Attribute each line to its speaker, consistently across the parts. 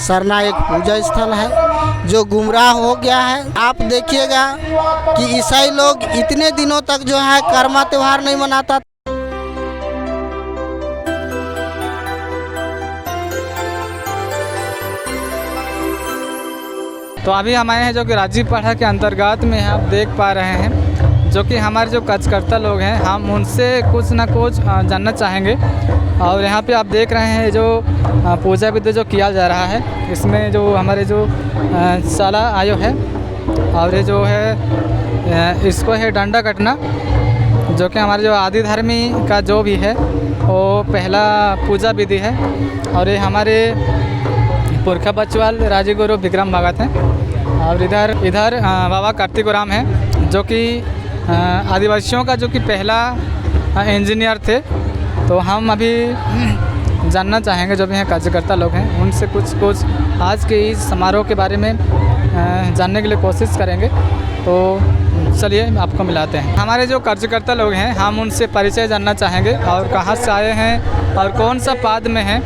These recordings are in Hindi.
Speaker 1: सरना एक पूजा स्थल है जो गुमराह हो गया है। आप देखिएगा कि ईसाई लोग इतने दिनों तक जो है कर्मा त्यौहार नहीं मनाता।
Speaker 2: तो अभी हम आए हैं जो कि राजीव पाठा के अंतर्गत में आप देख पा रहे हैं, जो कि हमारे जो कार्यकर्ता लोग हैं, हम उनसे कुछ ना कुछ जानना चाहेंगे। और यहाँ पे आप देख रहे हैं जो पूजा विधि जो किया जा रहा है, इसमें जो हमारे जो साला आयो है और ये जो है इसको है डंडा कटना, जो कि हमारे जो आदि धर्मी का जो भी है वो पहला पूजा विधि है। और ये हमारे पुरखा बचवाल राजगुरु विक्रम भगत हैं। और इधर बाबा कार्तिक राम हैं, जो कि आदिवासियों का जो कि पहला इंजीनियर थे। तो हम अभी जानना चाहेंगे जो भी हैं कार्यकर्ता लोग हैं, उनसे कुछ आज के इस समारोह के बारे में जानने के लिए कोशिश करेंगे। तो चलिए आपको मिलाते हैं। हमारे जो कार्यकर्ता लोग हैं, हम उनसे परिचय जानना चाहेंगे और कहाँ से आए हैं और कौन सा पद में हैं,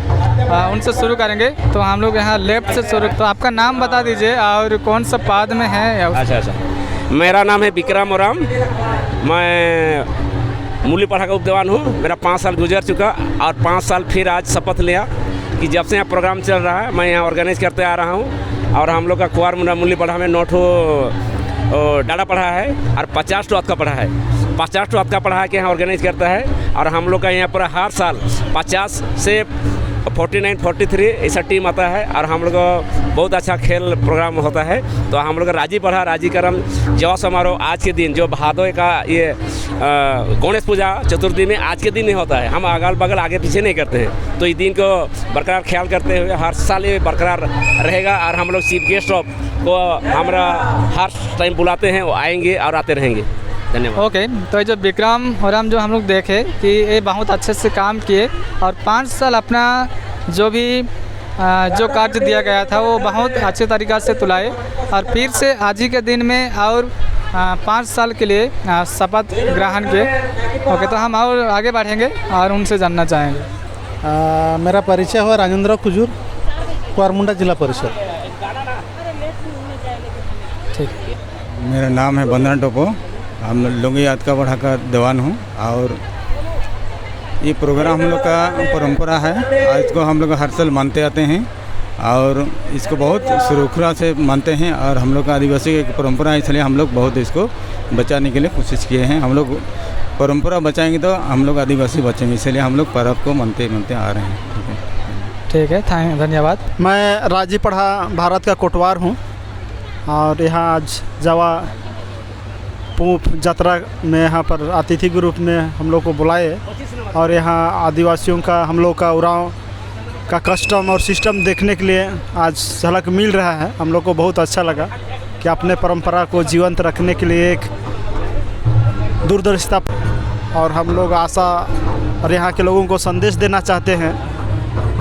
Speaker 2: उनसे शुरू करेंगे। तो हम लोग यहाँ लेफ्ट से शुरू। तो आपका नाम बता दीजिए और कौन सा पद में है।
Speaker 3: अच्छा, मेरा नाम है विक्रम राम, मैं मूली पाठा का उपदेवान हूँ। मेरा 5 साल गुजर चुका और 5 साल फिर आज शपथ लिया कि जब से यहाँ प्रोग्राम चल रहा है मैं यहाँ ऑर्गेनाइज करते आ रहा हूँ। और हम लोग का कुआर मूली पाठा में 9 डाला पढ़ा है और 50 टो अतका पढ़ा है। 50 टो अतका पढ़ा के यहाँ ऑर्गेनाइज करता है। और हम लोग का यहाँ पर हर साल 50 से 49, 43 ऐसा टीम आता है और हम लोग का बहुत अच्छा खेल प्रोग्राम होता है। तो हम लोग का राजीकरण जवा समारोह आज के दिन जो भादों का ये गणेश पूजा चतुर्थी में आज के दिन ही होता है। हम अगल बगल आगे पीछे नहीं करते हैं। तो इस दिन को बरकरार ख्याल करते हुए हर साल ये बरकरार रहेगा। और हम लोग चीफ गेस्ट ऑफ को हमारा हर टाइम बुलाते हैं, वो आएंगे और आते रहेंगे। धन्यवाद।
Speaker 2: ओके, तो ये जो विक्रम और हम जो हम लोग देखे कि ये बहुत अच्छे से काम किए और 5 साल अपना जो भी जो कार्य दिया गया था वो बहुत अच्छे तरीक़ा से तुलाए। और फिर से आज ही के दिन में और 5 साल के लिए शपथ ग्रहण किए। ओके, तो हम और आगे बढ़ेंगे और उनसे जानना चाहेंगे।
Speaker 4: मेरा परिचय हुआ राजेंद्र कुजूर, कुआरमुंडा जिला परिषद।
Speaker 2: ठीक।
Speaker 5: मेरा नाम है बंदन टोपो, हम लोंगी याद का बढ़ा का दीवान हूँ। और ये प्रोग्राम हम लोग का परंपरा है, आज को हम लोग हर साल मानते आते हैं और इसको बहुत सुरक्षा से मानते हैं। और हम लोग का आदिवासी एक परंपरा है, इसलिए हम लोग बहुत इसको बचाने के लिए कोशिश किए हैं। हम लोग परंपरा बचाएंगे तो हम लोग आदिवासी बचेंगे, इसलिए हम लोग पर्व को मानते आ रहे हैं।
Speaker 2: ठीक है, धन्यवाद।
Speaker 4: मैं राजीव पाठा भारत का कोटवार हूँ और यहाँ आज जवा पूप यात्रा में यहाँ पर अतिथि के रूप में हम लोग को बुलाए। और यहाँ आदिवासियों का हम लोग का उरांव का कस्टम और सिस्टम देखने के लिए आज झलक मिल रहा है। हम लोग को बहुत अच्छा लगा कि अपने परंपरा को जीवंत रखने के लिए एक दूरदर्शिता। और हम लोग आशा और यहाँ के लोगों को संदेश देना चाहते हैं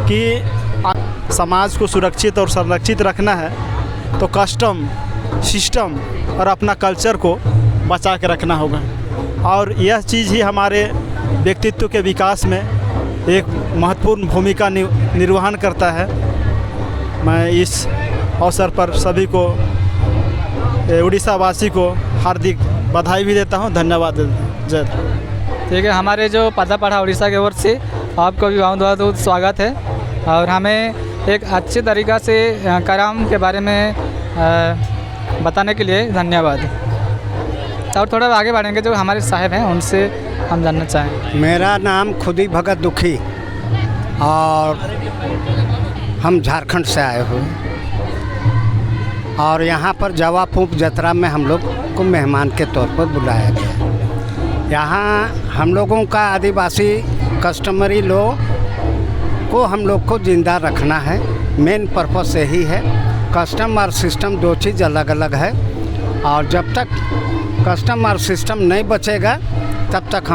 Speaker 4: कि समाज को सुरक्षित और संरक्षित रखना है तो कस्टम सिस्टम और अपना कल्चर को बचा के रखना होगा। और यह चीज़ ही हमारे व्यक्तित्व के विकास में एक महत्वपूर्ण भूमिका निर्वहन करता है। मैं इस अवसर पर सभी को उड़ीसा वासी को हार्दिक बधाई भी देता हूं, धन्यवाद जय।
Speaker 2: ठीक है, हमारे जो पाठा पाठा उड़ीसा की ओर से आपको भी बहुत स्वागत है। और हमें एक अच्छे तरीक़ा से कर्म के बारे में बताने के लिए धन्यवाद। और थोड़ा आगे बढ़ेंगे, जो हमारे साहब हैं उनसे हम जानना चाहेंगे।
Speaker 6: मेरा नाम खुदी भगत दुखी और हम झारखंड से आए हुए और यहाँ पर जवा पूप यात्रा में हम लोग को मेहमान के तौर पर बुलाया गया। यहाँ हम लोगों का आदिवासी कस्टमरी लॉ को हम लोग को ज़िंदा रखना है। मेन पर्पस यही है। कस्टम और सिस्टम दो चीज़ अलग अलग है और जब तक कस्टम और सिस्टम नहीं बचेगा तब तक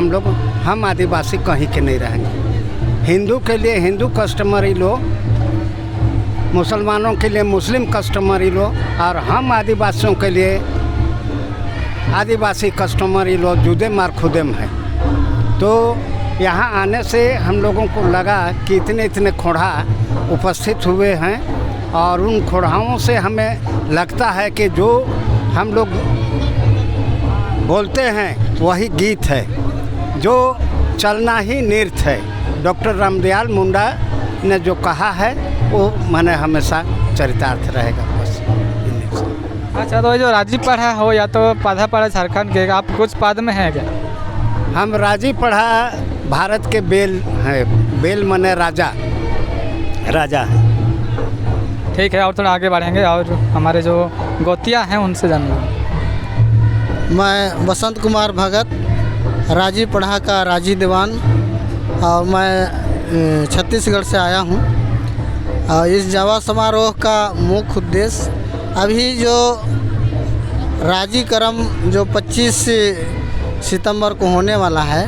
Speaker 6: हम आदिवासी कहीं के नहीं रहेंगे। हिंदू के लिए हिंदू कस्टमरी लॉ, मुसलमानों के लिए मुस्लिम कस्टमरी लॉ और हम आदिवासियों के लिए आदिवासी कस्टमरी लॉ जुदे मार खुदेम है। तो यहाँ आने से हम लोगों को लगा कि इतने खोड़ा उपस्थित हुए हैं और उन खोड़ाओं से हमें लगता है कि जो हम लोग बोलते हैं वही गीत है, जो चलना ही नृत्य है। डॉक्टर रामदयाल मुंडा ने जो कहा है वो माने हमेशा चरितार्थ रहेगा बस।
Speaker 2: अच्छा, तो ये जो राजीव पढ़ा हो या तो पाधा पढ़ा झारखंड के, आप कुछ पद में हैं क्या?
Speaker 6: हम राजीव पढ़ा भारत के बेल है, बेल माने राजा, राजा है।
Speaker 2: ठीक है, और थोड़ा आगे बढ़ेंगे और हमारे जो गोतिया हैं उनसे जानेंगे।
Speaker 1: मैं बसंत कुमार भगत, राजीव पढ़ा का राजी दीवान, और मैं छत्तीसगढ़ से आया हूँ। इस जवा समारोह का मुख्य उद्देश्य अभी जो राजी क्रम जो 25 सितंबर को होने वाला है,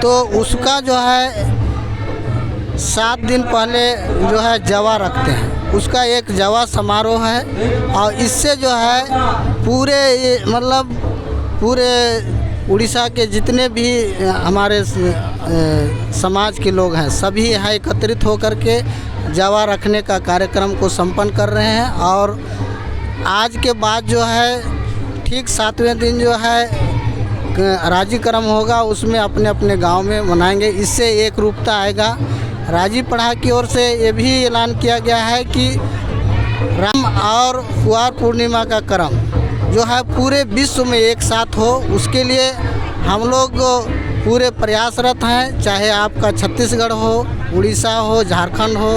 Speaker 1: तो उसका जो है 7 दिन पहले जो है जवा रखते हैं, उसका एक जवा समारोह है। और इससे जो है पूरे मतलब पूरे उड़ीसा के जितने भी हमारे समाज के लोग हैं सभी यहाँ एकत्रित होकर के जवा रखने का कार्यक्रम को संपन्न कर रहे हैं। और आज के बाद जो है ठीक 7वें दिन जो है राजी क्रम होगा, उसमें अपने अपने गांव में मनाएंगे। इससे एक रूपता आएगा। राजीव पढ़ा की ओर से ये भी ऐलान किया गया है कि राम और कुआर पूर्णिमा का क्रम जो है पूरे विश्व में एक साथ हो, उसके लिए हम लोग पूरे प्रयासरत हैं। चाहे आपका छत्तीसगढ़ हो, उड़ीसा हो, झारखंड हो,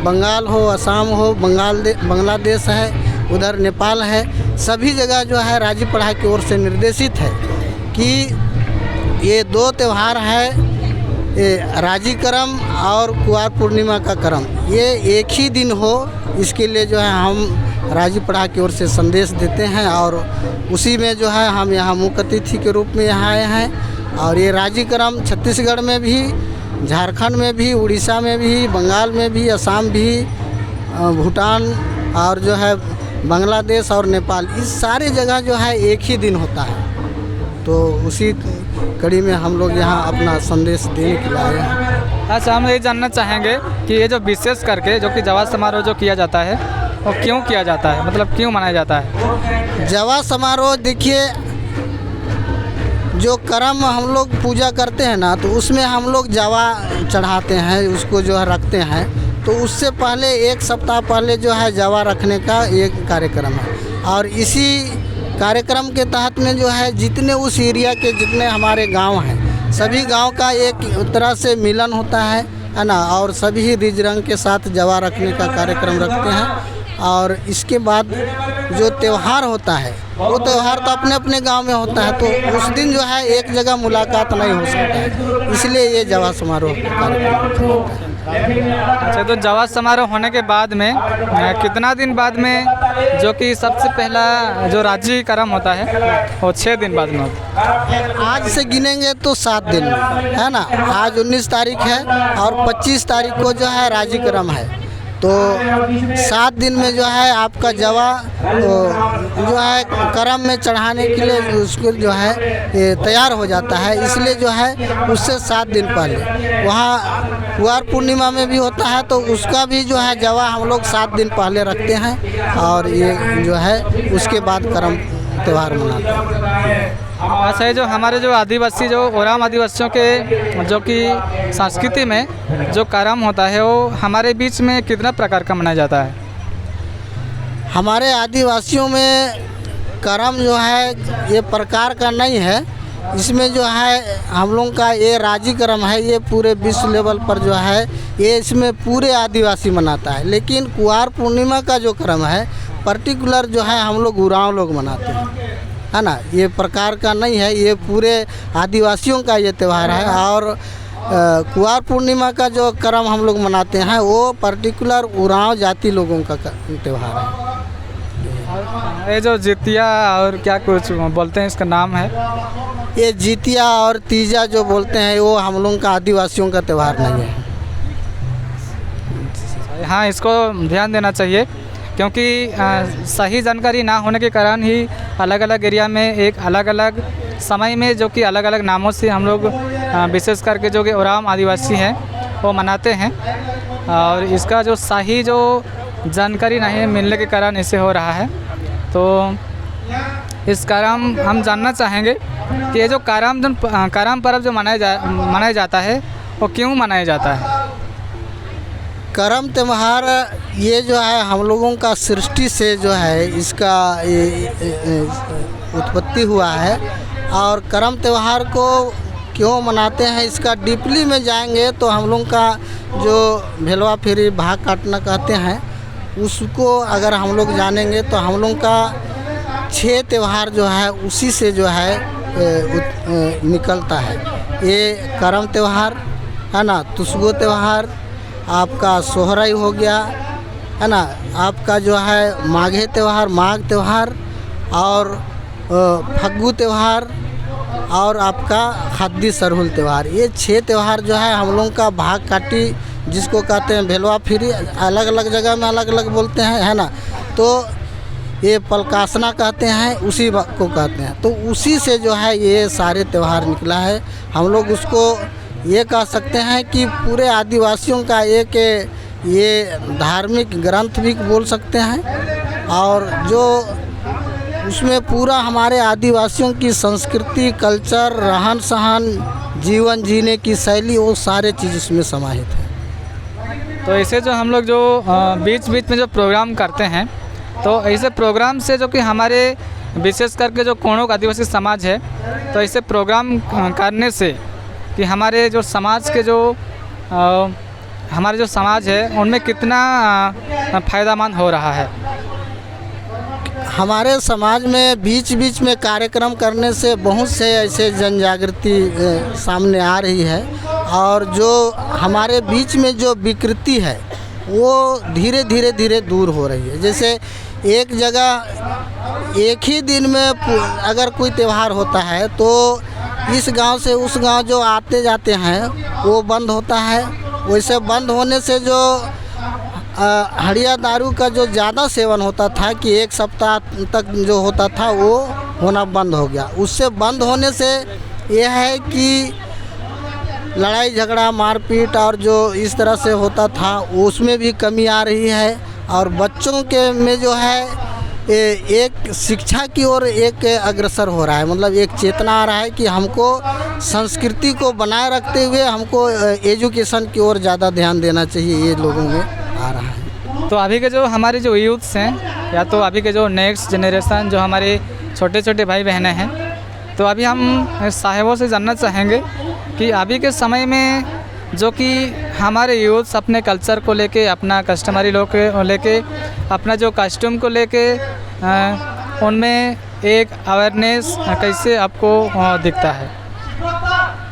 Speaker 1: बंगाल हो, असम हो, बांग्लादेश है, उधर नेपाल है, सभी जगह जो है राजीव पढ़ा की ओर से निर्देशित है कि ये 2 त्यौहार है, राजी क्रम और कुआर पूर्णिमा का क्रम, ये एक ही दिन हो। इसके लिए जो है हम राजीव पढ़ा की ओर से संदेश देते हैं और उसी में जो है हम यहाँ मुख्य अतिथि के रूप में यहाँ आए हैं। और ये राजी क्रम छत्तीसगढ़ में भी, झारखंड में भी, उड़ीसा में भी, बंगाल में भी, असम भी, भूटान और जो है बांग्लादेश और नेपाल, इस सारे जगह जो है एक ही दिन होता है। तो उसी कड़ी में हम लोग यहाँ अपना संदेश देने के लिए आए हैं।
Speaker 2: अच्छा, हम ये जानना चाहेंगे कि ये जो विशेष करके जो कि जवा समारोह जो किया जाता है वो क्यों किया जाता है, मतलब क्यों मनाया जाता है?
Speaker 1: जवा समारोह देखिए, जो कर्म हम लोग पूजा करते हैं ना, तो उसमें हम लोग जवा चढ़ाते हैं, उसको जो है रखते हैं। तो उससे पहले 1 सप्ताह पहले जो है जवा रखने का एक कार्यक्रम है। और इसी कार्यक्रम के तहत में जो है जितने उस एरिया के जितने हमारे गांव हैं, सभी गांव का एक तरह से मिलन होता है ना, और सभी रिज रंग के साथ जवा रखने का कार्यक्रम रखते हैं। और इसके बाद जो त्यौहार होता है वो त्यौहार तो अपने अपने गांव में होता है, तो उस दिन जो है एक जगह मुलाकात नहीं हो सकता है, इसलिए ये जवा समारोह का कार्यक्रम होता है।
Speaker 2: अच्छा, तो जवा समारोह होने के बाद में कितना दिन बाद में जो कि सबसे पहला जो राजी क्रम होता है वो 6 दिन बाद में होता है?
Speaker 1: आज से गिनेंगे तो 7 दिन है ना। आज 19 तारीख है और 25 तारीख को जो है राजी क्रम है, तो 7 दिन में जो है आपका जवा जो है क्रम में चढ़ाने के लिए उसको जो है ये तैयार हो जाता है। इसलिए जो है उससे 7 दिन पहले वहाँ कुआर पूर्णिमा में भी होता है, तो उसका भी जो है जवा हम लोग 7 दिन पहले रखते हैं और ये जो है उसके बाद क्रम त्यौहार मनाते हैं।
Speaker 2: अच्छा, ये जो हमारे जो आदिवासी जो ओराम आदिवासियों के जो कि संस्कृति में जो क्रम होता है वो हमारे बीच में कितना प्रकार का मनाया जाता है?
Speaker 1: हमारे आदिवासियों में क्रम जो है ये प्रकार का नहीं है, इसमें जो है हम लोग का ये राजी क्रम है, ये पूरे विश्व लेवल पर जो है ये इसमें पूरे आदिवासी मनाता है। लेकिन कुआर पूर्णिमा का जो क्रम है पर्टिकुलर जो है हम लोग उरांव लोग मनाते हैं, है ना। ये प्रकार का नहीं है, ये पूरे आदिवासियों का ये त्यौहार है। और कुआर पूर्णिमा का जो क्रम हम लोग मनाते हैं वो पर्टिकुलर उरांव जाति लोगों का त्यौहार है।
Speaker 2: ये जो जितिया और क्या कुछ बोलते हैं इसका नाम है?
Speaker 1: ये जितिया और तीजा जो बोलते हैं वो हम लोगों का आदिवासियों का त्यौहार नहीं है।
Speaker 2: हाँ, इसको ध्यान देना चाहिए क्योंकि सही जानकारी ना होने के कारण ही अलग अलग एरिया में एक अलग अलग समय में जो कि अलग अलग नामों से हम लोग विशेष करके जो कि ओराम आदिवासी हैं वो मनाते हैं। और इसका जो सही जो जानकारी नहीं मिलने के कारण ऐसे हो रहा है। तो इस कारण हम जानना चाहेंगे कि ये जो काराम पर्व जो मनाया जाता है वो क्यों मनाया जाता है।
Speaker 1: करम त्यौहार ये जो है हम लोगों का सृष्टि से जो है इसका उत्पत्ति हुआ है। और करम त्यौहार को क्यों मनाते हैं इसका डीपली में जाएंगे तो हम लोग का जो भेलवा फेरी भाग काटना कहते हैं उसको अगर हम लोग जानेंगे तो हम लोग का 6 त्यौहार जो है उसी से जो है निकलता है। ये करम त्यौहार है ना, तुसगो त्यौहार, आपका सोहराई हो गया है ना, आपका जो है माघे त्यौहार, माघ त्यौहार और फग्गू त्यौहार और आपका हद्दी सरहुल त्यौहार। ये 6 त्यौहार जो है हम लोग का भाग काटी जिसको कहते हैं भेलवा फिरी, अलग अलग जगह में अलग अलग बोलते हैं है ना। तो ये पलकासना कहते हैं उसी को कहते हैं। तो उसी से जो है ये सारे त्यौहार निकला है। हम लोग उसको ये कह सकते हैं कि पूरे आदिवासियों का एक ये धार्मिक ग्रंथ भी बोल सकते हैं। और जो उसमें पूरा हमारे आदिवासियों की संस्कृति, कल्चर, रहन सहन, जीवन जीने की शैली, वो सारे चीज़ इसमें समाहित है।
Speaker 2: तो ऐसे जो हम लोग जो बीच बीच में जो प्रोग्राम करते हैं तो ऐसे प्रोग्राम से जो कि हमारे विशेष करके जो कोणों का आदिवासी समाज है तो ऐसे प्रोग्राम करने से कि हमारे जो समाज के जो हमारे जो समाज है उनमें कितना फ़ायदामंद हो रहा है।
Speaker 1: हमारे समाज में बीच बीच में कार्यक्रम करने से बहुत से ऐसे जन जागृति सामने आ रही है। और जो हमारे बीच में जो विकृति है वो धीरे धीरे दूर हो रही है। जैसे एक जगह एक ही दिन में अगर कोई त्यौहार होता है तो इस गांव से उस गांव जो आते जाते हैं वो बंद होता है। वैसे बंद होने से जो हड़िया दारू का जो ज़्यादा सेवन होता था कि 1 सप्ताह तक जो होता था वो होना बंद हो गया। उससे बंद होने से यह है कि लड़ाई झगड़ा मारपीट और जो इस तरह से होता था उसमें भी कमी आ रही है। और बच्चों के में जो है एक शिक्षा की ओर एक अग्रसर हो रहा है, मतलब एक चेतना आ रहा है कि हमको संस्कृति को बनाए रखते हुए हमको एजुकेशन की ओर ज़्यादा ध्यान देना चाहिए, ये लोगों में आ रहा है।
Speaker 2: तो अभी के जो हमारे जो यूथ्स हैं या तो अभी के जो नेक्स्ट जनरेशन जो हमारे छोटे छोटे भाई बहनें हैं तो अभी हम साहिबों से जानना चाहेंगे कि अभी के समय में जो कि हमारे यूथ्स अपने कल्चर को लेके, अपना कस्टमरी लोग को लेके, अपना जो कस्ट्यूम को लेके उनमें एक अवेयरनेस कैसे आपको दिखता है।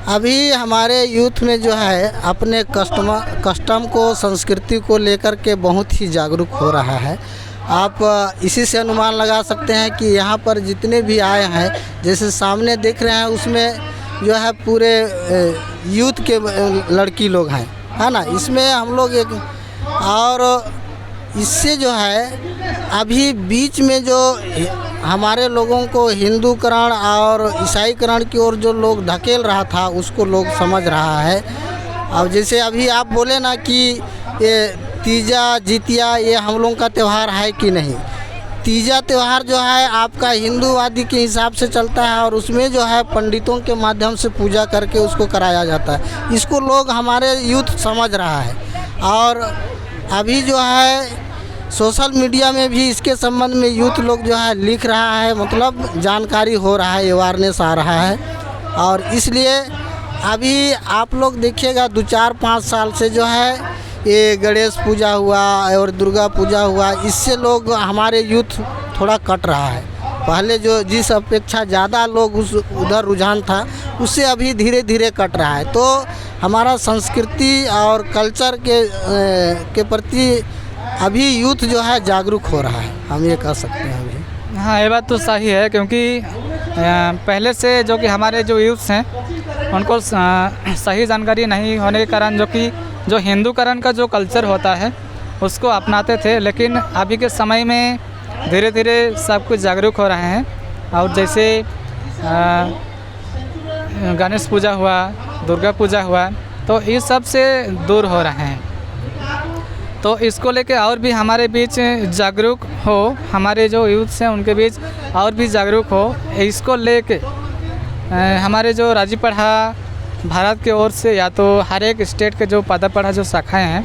Speaker 1: अभी हमारे यूथ में जो है अपने कस्टम को, संस्कृति को लेकर के बहुत ही जागरूक हो रहा है। आप इसी से अनुमान लगा सकते हैं कि यहाँ पर जितने भी आए हैं, जैसे सामने देख रहे हैं उसमें जो है पूरे यूथ के लड़की लोग हैं, है ना। इसमें हम लोग एक और इससे जो है अभी बीच में जो हमारे लोगों को हिंदूकरण और ईसाईकरण की ओर जो लोग धकेल रहा था उसको लोग समझ रहा है। अब जैसे अभी आप बोले ना कि ये तीजा जितिया ये हम लोगों का त्यौहार है कि नहीं। तीजा त्यौहार जो है आपका हिंदूवादी के हिसाब से चलता है और उसमें जो है पंडितों के माध्यम से पूजा करके उसको कराया जाता है। इसको लोग हमारे यूथ समझ रहा है। और अभी जो है सोशल मीडिया में भी इसके संबंध में यूथ लोग जो है लिख रहा है, मतलब जानकारी हो रहा है, अवेयरनेस आ रहा है। और इसलिए अभी आप लोग देखिएगा 2-4-5 साल से जो है ये गणेश पूजा हुआ और दुर्गा पूजा हुआ, इससे लोग हमारे यूथ थोड़ा कट रहा है। पहले जो जिस अपेक्षा ज़्यादा लोग उधर रुझान था उससे अभी धीरे धीरे कट रहा है। तो हमारा संस्कृति और कल्चर के प्रति अभी यूथ जो है जागरूक हो रहा है, हम ये कह सकते हैं अभी।
Speaker 2: हाँ, ये बात तो सही है क्योंकि पहले से जो कि हमारे जो यूथ्स हैं उनको सही जानकारी नहीं होने के कारण जो कि जो हिंदूकरण का जो कल्चर होता है उसको अपनाते थे। लेकिन अभी के समय में धीरे धीरे सब कुछ जागरूक हो रहे हैं। और जैसे गणेश पूजा हुआ, दुर्गा पूजा हुआ, तो इस सब से दूर हो रहे हैं। तो इसको लेके और भी हमारे बीच जागरूक हो, हमारे जो यूथ हैं उनके बीच और भी जागरूक हो। इसको लेके हमारे जो राजी पढ़ा भारत की ओर से या तो हर एक स्टेट के जो पादा पढ़ा जो शाखाएं हैं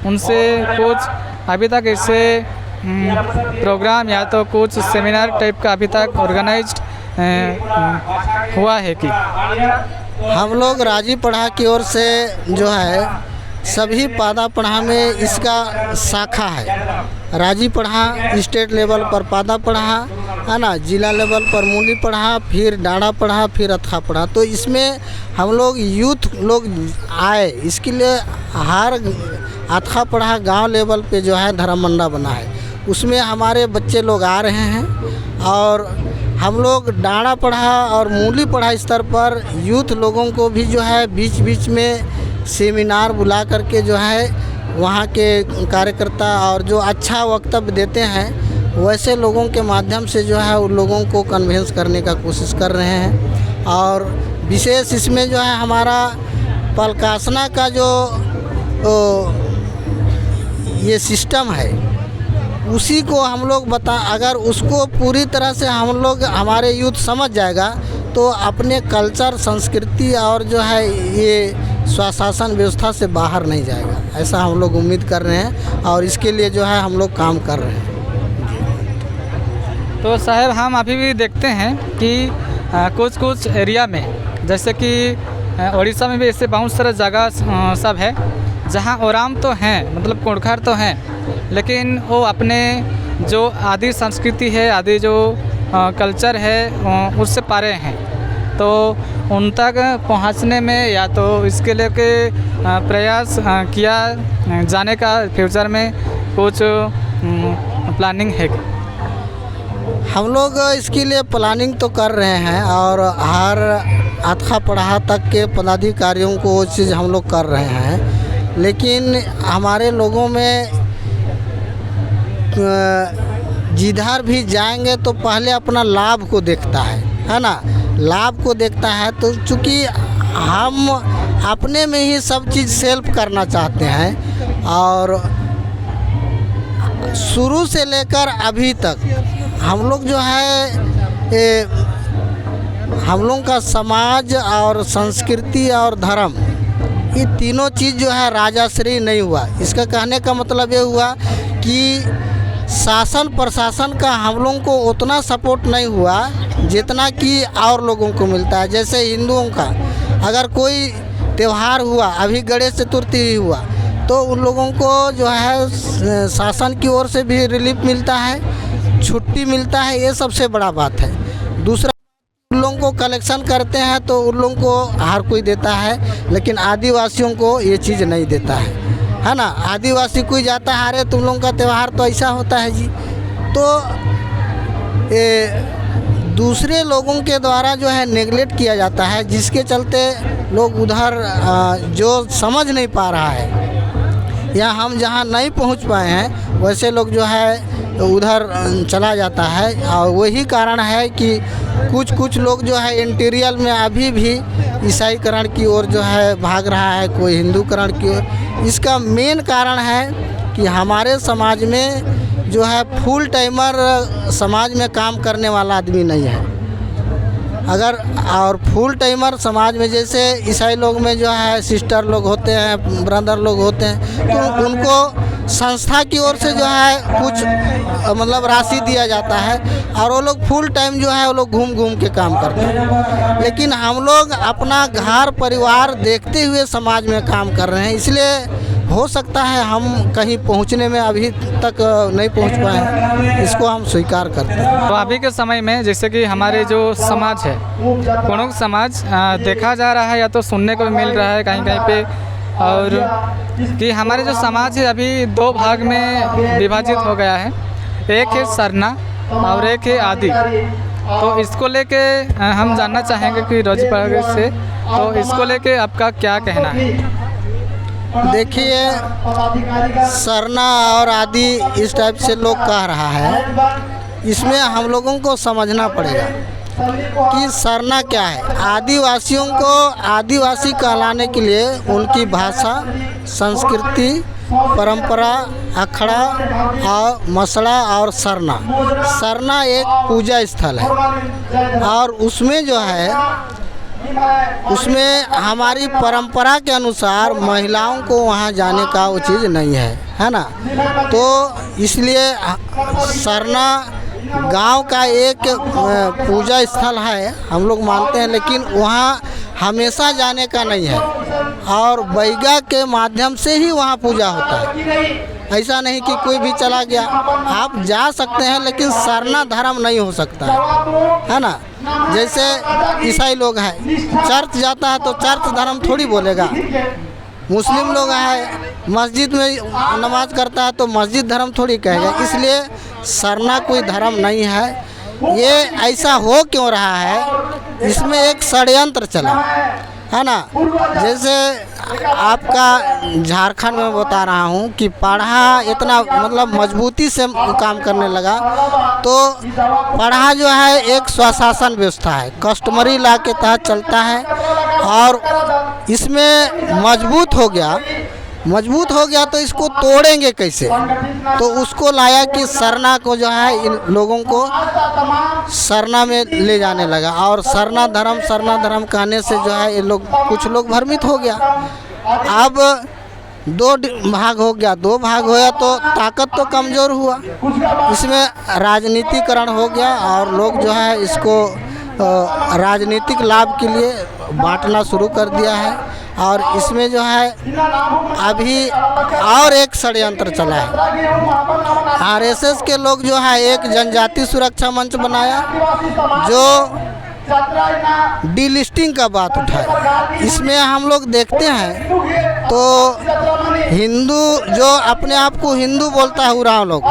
Speaker 2: उनसे कुछ अभी तक ऐसे प्रोग्राम या तो कुछ सेमिनार टाइप का अभी तक ऑर्गेनाइज्ड हुआ है कि
Speaker 1: हम लोग राजी पढ़ा की ओर से जो है सभी पादा पढ़ा में इसका शाखा है। राजी पढ़ा स्टेट लेवल पर पादा पढ़ा है ना, जिला लेवल पर मूली पढ़ा, फिर डाड़ा पढ़ा, फिर अथा पढ़ा। तो इसमें हम लोग यूथ लोग आए, इसके लिए हर अथा पढ़ा गांव लेवल पे जो है धर्म मंडा बना है, उसमें हमारे बच्चे लोग आ रहे हैं। और हम लोग डाड़ा पढ़ा और मूली पढ़ा स्तर पर यूथ लोगों को भी जो है बीच बीच में सेमिनार बुला करके जो है वहाँ के कार्यकर्ता और जो अच्छा वक्तव्य देते हैं वैसे लोगों के माध्यम से जो है उन लोगों को कन्विंस करने का कोशिश कर रहे हैं। और विशेष इसमें जो है हमारा पलकासना का जो ये सिस्टम है उसी को हम लोग अगर उसको पूरी तरह से हम लोग हमारे यूथ समझ जाएगा तो अपने कल्चर संस्कृति और जो है ये स्वशासन व्यवस्था से बाहर नहीं जाएगा, ऐसा हम लोग उम्मीद कर रहे हैं और इसके लिए जो है हम लोग काम कर रहे हैं।
Speaker 2: तो साहब हम अभी भी देखते हैं कि कुछ कुछ एरिया में जैसे कि उड़ीसा में भी ऐसे बहुत सारा जगह सब है जहाँ ओराम तो हैं, मतलब कोड़खर तो हैं, लेकिन वो अपने जो आदि संस्कृति है, आदि जो कल्चर है उससे पारे हैं। तो उन तक पहुंचने में या तो इसके लिए के प्रयास किया जाने का फ्यूचर में कुछ प्लानिंग है?
Speaker 1: हम लोग इसके लिए प्लानिंग तो कर रहे हैं और हर अथा पढ़ा तक के पदाधिकारियों को वो चीज़ हम लोग कर रहे हैं, लेकिन हमारे लोगों में जिधर भी जाएंगे तो पहले अपना लाभ को देखता है ना, लाभ को देखता है। तो चूँकि हम अपने में ही सब चीज़ सेल्फ करना चाहते हैं और शुरू से लेकर अभी तक हम लोग जो है हम लोग का समाज और संस्कृति और धर्म ये तीनों चीज़ जो है राजाश्री नहीं हुआ। इसका कहने का मतलब ये हुआ कि शासन प्रशासन का हम लोगों को उतना सपोर्ट नहीं हुआ जितना कि और लोगों को मिलता है। जैसे हिंदुओं का अगर कोई त्यौहार हुआ, अभी गणेश चतुर्थी हुआ, तो उन लोगों को जो है शासन की ओर से भी रिलीफ मिलता है, छुट्टी मिलता है, ये सबसे बड़ा बात है। दूसरा उन लोगों को कलेक्शन करते हैं तो उन लोगों को हर कोई देता है, लेकिन आदिवासियों को ये चीज़ नहीं देता है ना। आदिवासी कोई जाता है, अरे तुम लोगों का त्यौहार तो ऐसा होता है जी। तो दूसरे लोगों के द्वारा जो है नेगलेक्ट किया जाता है, जिसके चलते लोग उधर जो समझ नहीं पा रहा है या हम जहाँ नहीं पहुँच पाए हैं वैसे लोग जो है उधर चला जाता है। और वही कारण है कि कुछ लोग जो है इंटीरियर में अभी भी ईसाईकरण की ओर जो है भाग रहा है, कोई हिंदूकरण की ओर। इसका मेन कारण है कि हमारे समाज में जो है फुल टाइमर समाज में काम करने वाला आदमी नहीं है। अगर और फुल टाइमर समाज में जैसे ईसाई लोग में जो है सिस्टर लोग होते हैं, ब्रदर लोग होते हैं, तो उनको संस्था की ओर से जो है कुछ मतलब राशि दिया जाता है और वो लोग फुल टाइम जो है वो लोग घूम के काम करते हैं। लेकिन हम लोग अपना घर परिवार देखते हुए समाज में काम कर रहे हैं, इसलिए हो सकता है हम कहीं पहुंचने में अभी तक नहीं पहुंच पाए हैं, इसको हम स्वीकार करते हैं।
Speaker 2: तो अभी के समय में जैसे कि हमारे जो समाज है, कोणुक समाज देखा जा रहा है या तो सुनने को भी मिल रहा है कहीं पे, और कि हमारे जो समाज है अभी दो भाग में विभाजित हो गया है, एक है सरना और एक है आदि। तो इसको लेके हम जानना चाहेंगे कि रोजगार से, तो इसको लेके आपका क्या कहना है?
Speaker 1: देखिए, सरना और आदि इस टाइप से लोग कह रहा है, इसमें हम लोगों को समझना पड़ेगा कि सरना क्या है। आदिवासियों को आदिवासी कहलाने के लिए उनकी भाषा, संस्कृति परंपरा अखड़ा और मसड़ा और सरना। सरना एक पूजा स्थल है और उसमें जो है उसमें हमारी परंपरा के अनुसार महिलाओं को वहाँ जाने का वो चीज़ नहीं है ना। तो इसलिए सरना गांव का एक पूजा स्थल है, हम लोग मानते हैं, लेकिन वहाँ हमेशा जाने का नहीं है और बैगा के माध्यम से ही वहाँ पूजा होता है। ऐसा नहीं कि कोई भी चला गया, आप जा सकते हैं लेकिन सरना धर्म नहीं हो सकता है ना। जैसे ईसाई लोग हैं, चर्च जाता है तो चर्च धर्म थोड़ी बोलेगा। मुस्लिम लोग हैं, मस्जिद में नमाज करता है तो मस्जिद धर्म थोड़ी कहेगा। इसलिए सरना कोई धर्म नहीं है। ये ऐसा हो क्यों रहा है, इसमें एक षड्यंत्र चला है ना। जैसे आपका झारखंड में बता रहा हूँ कि पढ़ा इतना मतलब मजबूती से काम करने लगा, तो पढ़ा जो है एक स्वशासन व्यवस्था है, कस्टमरी लॉ के तहत चलता है और इसमें मजबूत हो गया तो इसको तोड़ेंगे कैसे। तो उसको लाया कि सरना को जो है इन लोगों को सरना में ले जाने लगा और सरना धर्म कहने से जो है ये लोग कुछ लोग भ्रमित हो गया। अब दो भाग हो गया तो ताकत तो कमज़ोर हुआ, इसमें राजनीतिकरण हो गया और लोग जो है इसको राजनीतिक लाभ के लिए बांटना शुरू कर दिया है। और इसमें जो है अभी और एक षड्यंत्र चला है। आरएसएस के लोग जो है एक जनजाति सुरक्षा मंच बनाया जो डीलिस्टिंग का बात उठाए। इसमें हम लोग देखते हैं तो हिंदू जो अपने आप को हिंदू बोलता है उरांव लोग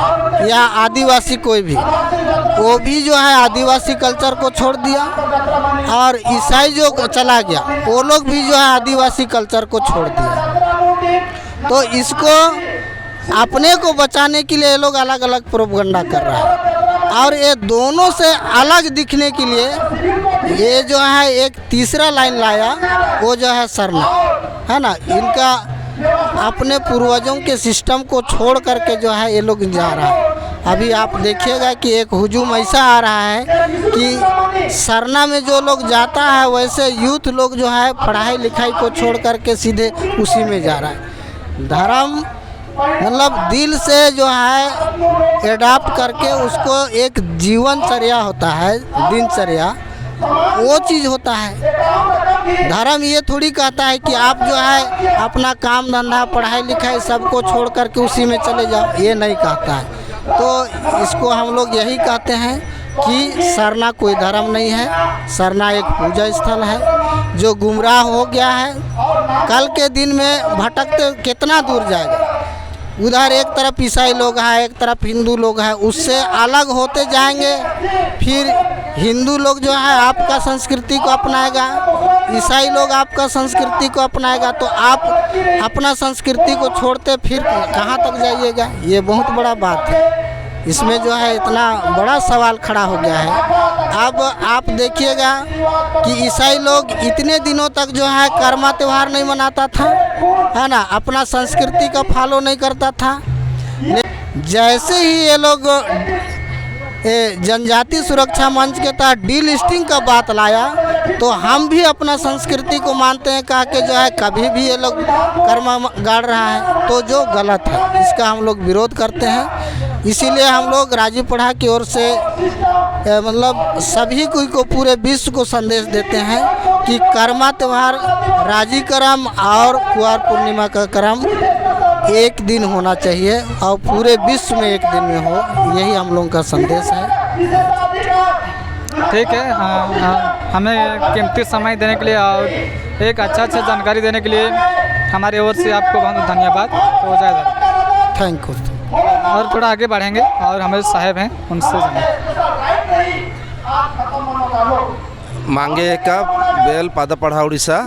Speaker 1: या आदिवासी कोई भी, वो भी जो है आदिवासी कल्चर को छोड़ दिया और ईसाई जो चला गया वो लोग भी जो है आदिवासी कल्चर को छोड़ दिया। तो इसको अपने को बचाने के लिए ये लोग अलग अलग प्रोपगंडा कर रहा है और ये दोनों से अलग दिखने के लिए ये जो है एक तीसरा लाइन लाया, वो जो है सरना है ना। इनका अपने पूर्वजों के सिस्टम को छोड़ करके जो है ये लोग जा रहा है। अभी आप देखिएगा कि एक हुजूम ऐसा आ रहा है कि सरना में जो लोग जाता है वैसे यूथ लोग जो है पढ़ाई लिखाई को छोड़ करके सीधे उसी में जा रहा है। धर्म मतलब दिल से जो है एडाप्ट करके उसको एक जीवनचर्या होता है, दिनचर्या, वो चीज़ होता है। धर्म ये थोड़ी कहता है कि आप जो है अपना काम धंधा पढ़ाई लिखाई सबको छोड़ करके उसी में चले जाओ, ये नहीं कहता है। तो इसको हम लोग यही कहते हैं कि सरना कोई धर्म नहीं है, सरना एक पूजा स्थल है जो गुमराह हो गया है। कल के दिन में भटकते कितना दूर जाएगा। उधर एक तरफ ईसाई लोग हैं, एक तरफ हिंदू लोग हैं, उससे अलग होते जाएंगे। फिर हिंदू लोग जो है आपका संस्कृति को अपनाएगा, ईसाई लोग आपका संस्कृति को अपनाएगा, तो आप अपना संस्कृति को छोड़ते फिर कहाँ तक जाइएगा। ये बहुत बड़ा बात है। इसमें जो है इतना बड़ा सवाल खड़ा हो गया है। अब आप देखिएगा कि ईसाई लोग इतने दिनों तक जो है कर्मा त्यौहार नहीं मनाता था, है ना, अपना संस्कृति का फॉलो नहीं करता था। जैसे ही ये लोग जनजाति सुरक्षा मंच के तहत डीलिस्टिंग का बात लाया तो हम भी अपना संस्कृति को मानते हैं कह के जो है कभी भी ये लोग कर्मा गाड़ रहा है, तो जो गलत है इसका हम लोग विरोध करते हैं। इसीलिए हम लोग राजीव पढ़ा की ओर से मतलब सभी को पूरे विश्व को संदेश देते हैं कि कर्मा त्यौहार, राजी करम और कुआर पूर्णिमा का करम एक दिन होना चाहिए और पूरे विश्व में एक दिन में हो, यही हम लोगों का संदेश है।
Speaker 2: ठीक है, हमें कीमती समय देने के लिए और एक अच्छा जानकारी देने के लिए हमारी ओर से आपको बहुत धन्यवाद। हो जाएगा,
Speaker 1: थैंक यू।
Speaker 2: और थोड़ा आगे बढ़ेंगे और हमारे साहब हैं उनसे जानेंगे।
Speaker 7: मांगे का बेल पादा पढ़ा उड़ीसा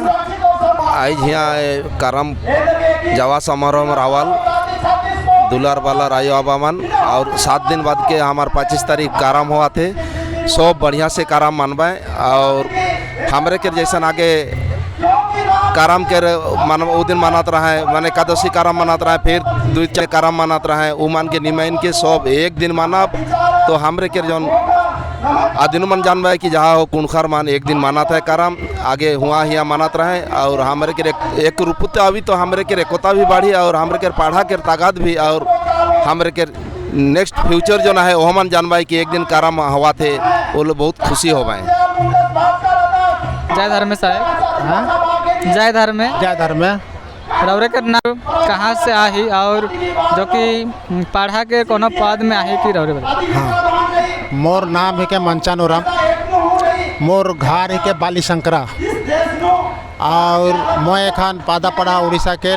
Speaker 7: आज यहाँ करम जवा समारोह में रावल दुलार वाला रायो आबामन और 7 दिन बाद के हमारे 25 तारीख करम हुआ थे। सब बढ़िया से करम मनवाए और हमारे के जैसा आगे कारम के मान वो दिन मनात रहे माने एकादशी कारम मनात रहे फिर 2 कारम मनात रहे वो मान के निमैन के सब एक दिन मानब तो हमरे के जौन आदिन मन जानबे कि जहाँ हो कुनखर मान एक दिन मानत है कारम आगे हुआ हिया मानत रहे और हमरे के एक रूपता अभी तो हमरे के रेकोता भी बढ़ी और हमरे के पढ़ा के ताकत भी और हमरे के नेक्स्ट फ्यूचर जो ना है वो मन जानबे कि एक दिन कारम हुआ थे वो लोग बहुत खुशी हो गए।
Speaker 2: जय धर्म साहब।
Speaker 6: हाँ
Speaker 2: जय धर्म।
Speaker 6: जय धर्म।
Speaker 2: रौरे के नाम कहाँ से आही और जो कि पढ़ा के कोनो पद में आही कि रौरे
Speaker 6: हाँ मोर नाम है के मंचानोराम, मोर घर है के बाली शंकरा और मैं एखान पादा पढ़ा उड़ीसा के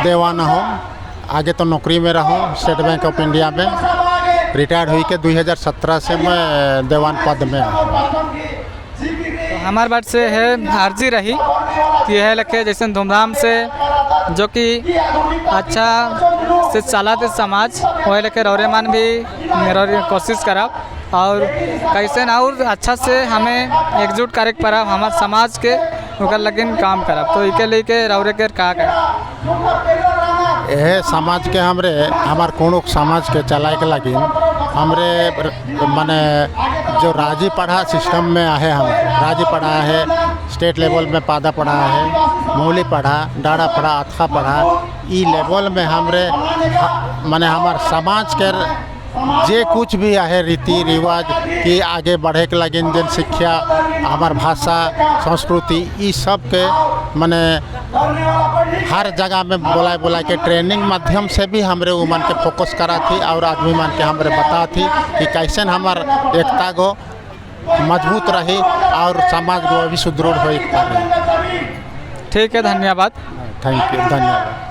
Speaker 6: देवाना हूँ। आगे तो नौकरी में रहूँ स्टेट बैंक ऑफ इंडिया में, रिटायर्ड हुई के 2017 से मैं देवान पद में हूँ।
Speaker 2: हमारे बात से है अर्जी रही कि यह लखे जैसे धूमधाम से जो कि अच्छा से चलाते समाज वही लखे रौरे मान भी मेरा कोशिश करब और कैसे ना और अच्छा से हमें एकजुट करे परब हमारे समाज के ओकर लगिन काम करब तो इके लेके रौरे के का
Speaker 6: यह समाज के हमरे हमार कोनो समाज के चलाए के लगिन हमरे माने जो राजी पढ़ा सिस्टम में आहे हम राजी पढ़ा है स्टेट लेवल में पादा पढ़ा है मौली पढ़ा डाड़ा पढ़ा अथा पढ़ा ई लेवल में हमरे माने हमार समाज के जे कुछ भी है रीति रिवाज कि आगे बढ़े के लगिन जन शिक्षा हमार भाषा संस्कृति ई सब के माने हर जगह में बोला के ट्रेनिंग माध्यम से भी हमरे उमन के फोकस करा थी और आदमी मान के हमरे बता थी कि कैसे हमार एकता को मजबूत रही और समाज को भी सुदृढ़ हो।
Speaker 2: ठीक है, धन्यवाद।
Speaker 6: थैंक यू, धन्यवाद।